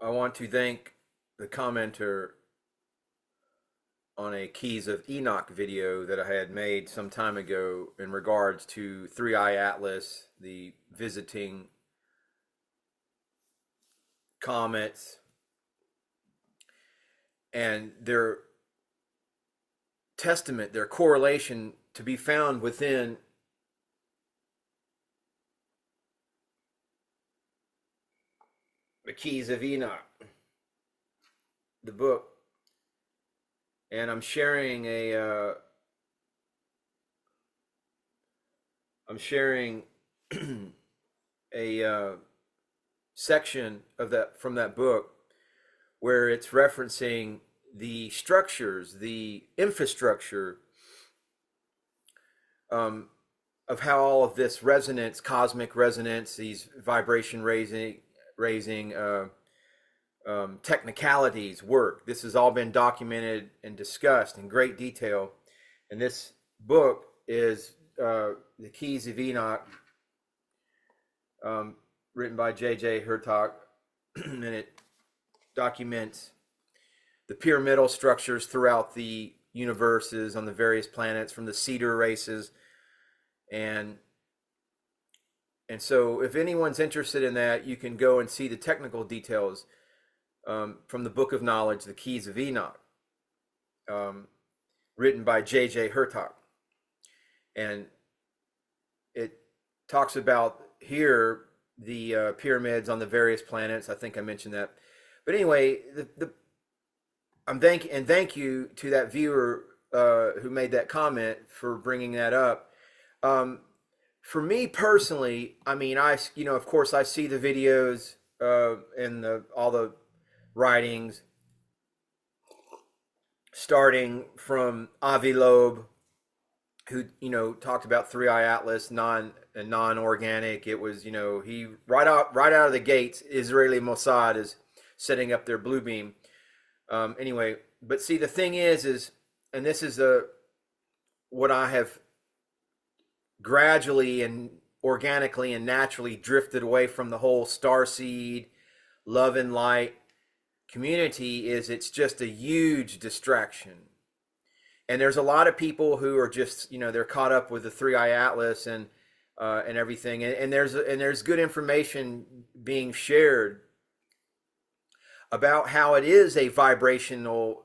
I want to thank the commenter on a Keys of Enoch video that I had made some time ago in regards to Three Eye Atlas, the visiting comets, and their testament, their correlation to be found within the Keys of Enoch, the book. And I'm sharing a section of that from that book where it's referencing the structures, the infrastructure of how all of this resonance, cosmic resonance, these vibration raising technicalities work. This has all been documented and discussed in great detail. And this book is The Keys of Enoch, written by J.J. Hertog, and it documents the pyramidal structures throughout the universes on the various planets, from the cedar races. And so if anyone's interested in that, you can go and see the technical details from the Book of Knowledge, The Keys of Enoch, written by J.J. Hertog. And it talks about here the pyramids on the various planets. I think I mentioned that. But anyway, thank you to that viewer who made that comment for bringing that up. For me personally, I mean, of course, I see the videos and all the writings, starting from Avi Loeb, who talked about Three Eye Atlas, non-organic. It was he right out of the gates, Israeli Mossad is setting up their blue beam. Anyway, but see, the thing is, and this is what I have gradually and organically and naturally drifted away from the whole starseed, love and light community, is it's just a huge distraction. And there's a lot of people who are just, they're caught up with the Three Eye Atlas and everything. And there's good information being shared about how it is a vibrational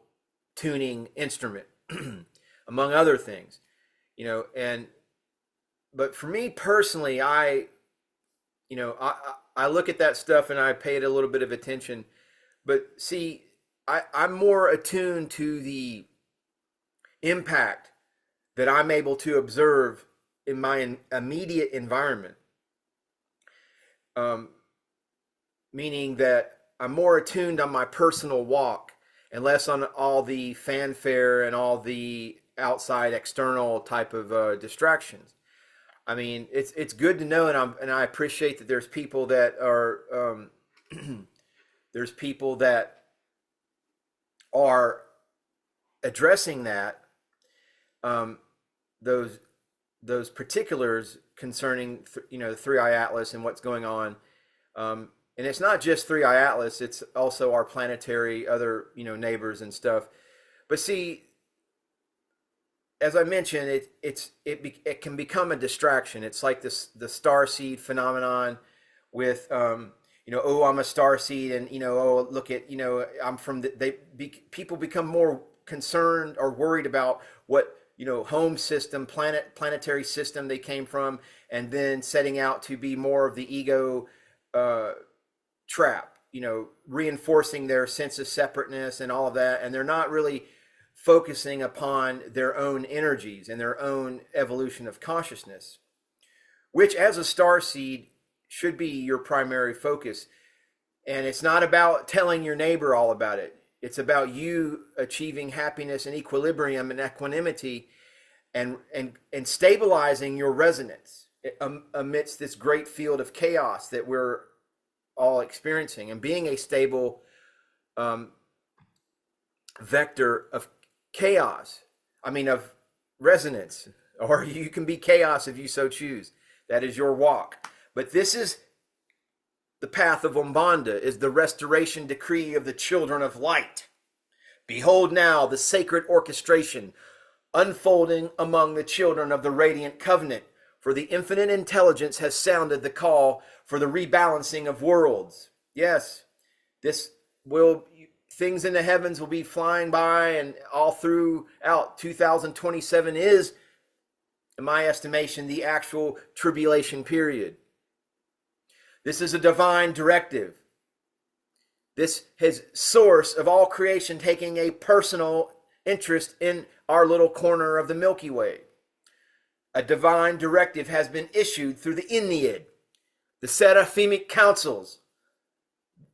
tuning instrument, among other things, but for me personally, I look at that stuff and I pay it a little bit of attention. But see, I'm more attuned to the impact that I'm able to observe in my immediate environment. Meaning that I'm more attuned on my personal walk and less on all the fanfare and all the outside external type of distractions. I mean, it's good to know, and I appreciate that there's people that are there's people that are addressing that, those particulars concerning the Three Eye Atlas and what's going on. And it's not just Three Eye Atlas; it's also our planetary other neighbors and stuff. But see, as I mentioned, it can become a distraction. It's like the starseed phenomenon with I'm a starseed, and oh, look at I'm from people become more concerned or worried about what home system, planetary system they came from, and then setting out to be more of the ego trap, reinforcing their sense of separateness and all of that, and they're not really focusing upon their own energies and their own evolution of consciousness, which as a starseed should be your primary focus. And it's not about telling your neighbor all about it. It's about you achieving happiness and equilibrium and equanimity and stabilizing your resonance amidst this great field of chaos that we're all experiencing, and being a stable vector of chaos, of resonance, or you can be chaos if you so choose. That is your walk. But this is the path of Umbanda is the restoration decree of the children of light. Behold now the sacred orchestration unfolding among the children of the radiant covenant, for the infinite intelligence has sounded the call for the rebalancing of worlds. Yes, things in the heavens will be flying by, and all throughout 2027 is, in my estimation, the actual tribulation period. This is a divine directive. This is source of all creation taking a personal interest in our little corner of the Milky Way. A divine directive has been issued through the Ennead, the Seraphimic councils,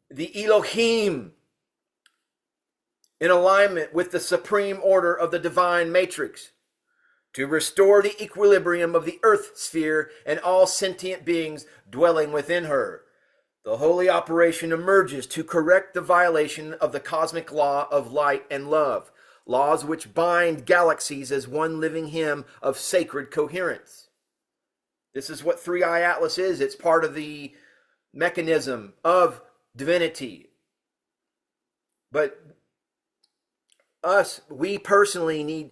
the Elohim, in alignment with the supreme order of the divine matrix, to restore the equilibrium of the earth sphere and all sentient beings dwelling within her. The holy operation emerges to correct the violation of the cosmic law of light and love, laws which bind galaxies as one living hymn of sacred coherence. This is what Three Eye Atlas is. It's part of the mechanism of divinity. But we personally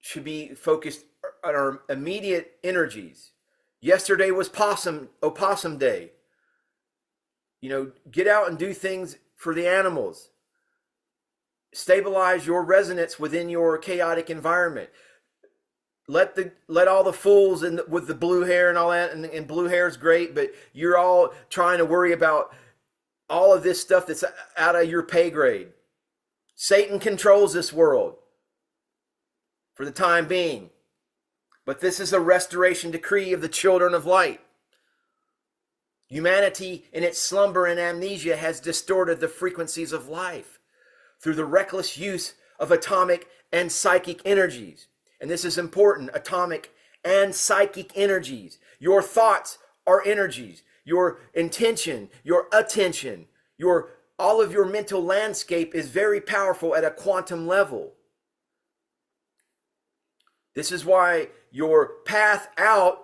should be focused on our immediate energies. Yesterday was Opossum Day. Get out and do things for the animals. Stabilize your resonance within your chaotic environment. Let all the fools with the blue hair and all that, and blue hair is great, but you're all trying to worry about all of this stuff that's out of your pay grade. Satan controls this world for the time being. But this is a restoration decree of the children of light. Humanity in its slumber and amnesia has distorted the frequencies of life through the reckless use of atomic and psychic energies. And this is important, atomic and psychic energies. Your thoughts are energies. Your intention, your attention, all of your mental landscape is very powerful at a quantum level. This is why your path out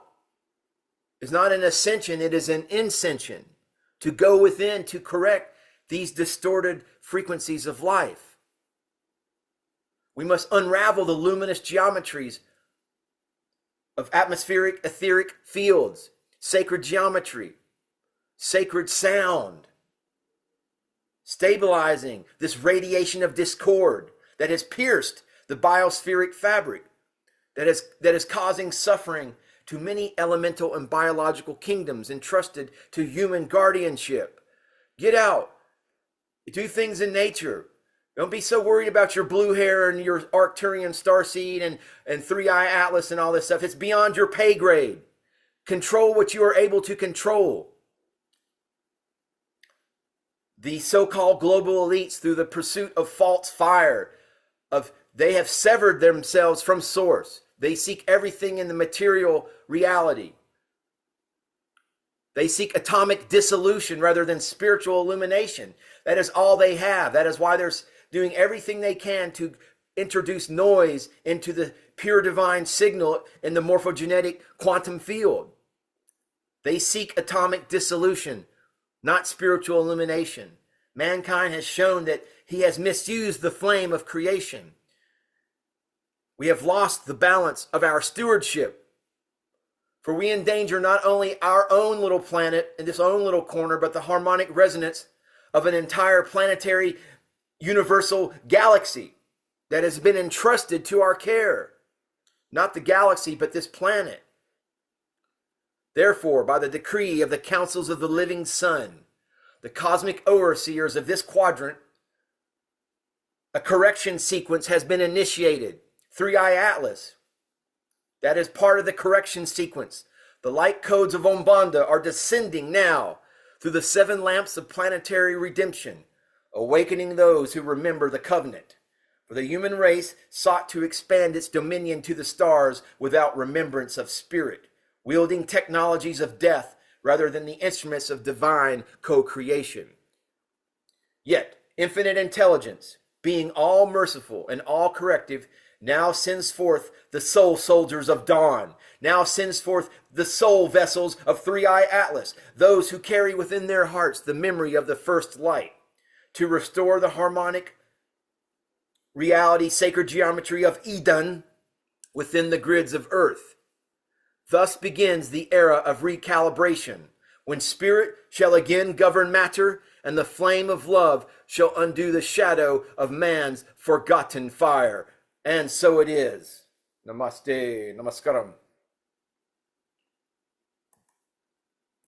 is not an ascension, it is an ascension. To go within, to correct these distorted frequencies of life. We must unravel the luminous geometries of atmospheric, etheric fields, sacred geometry, sacred sound, stabilizing this radiation of discord that has pierced the biospheric fabric, that is causing suffering to many elemental and biological kingdoms entrusted to human guardianship. Get out. Do things in nature. Don't be so worried about your blue hair and your Arcturian starseed and Three Eye Atlas and all this stuff. It's beyond your pay grade. Control what you are able to control. The so-called global elites, through the pursuit of false fire, they have severed themselves from source. They seek everything in the material reality. They seek atomic dissolution rather than spiritual illumination. That is all they have. That is why they're doing everything they can to introduce noise into the pure divine signal in the morphogenetic quantum field. They seek atomic dissolution, not spiritual illumination. Mankind has shown that he has misused the flame of creation. We have lost the balance of our stewardship. For we endanger not only our own little planet in this own little corner, but the harmonic resonance of an entire planetary universal galaxy that has been entrusted to our care. Not the galaxy, but this planet. Therefore, by the decree of the councils of the living sun, the cosmic overseers of this quadrant, a correction sequence has been initiated. Three Eye Atlas. That is part of the correction sequence. The light codes of Umbanda are descending now through the 7 lamps of planetary redemption, awakening those who remember the covenant. For the human race sought to expand its dominion to the stars without remembrance of spirit, wielding technologies of death rather than the instruments of divine co-creation. Yet, infinite intelligence, being all merciful and all corrective, now sends forth the soul soldiers of dawn, now sends forth the soul vessels of Three-Eye Atlas, those who carry within their hearts the memory of the first light, to restore the harmonic reality, sacred geometry of Eden within the grids of Earth. Thus begins the era of recalibration, when spirit shall again govern matter, and the flame of love shall undo the shadow of man's forgotten fire. And so it is. Namaste, namaskaram.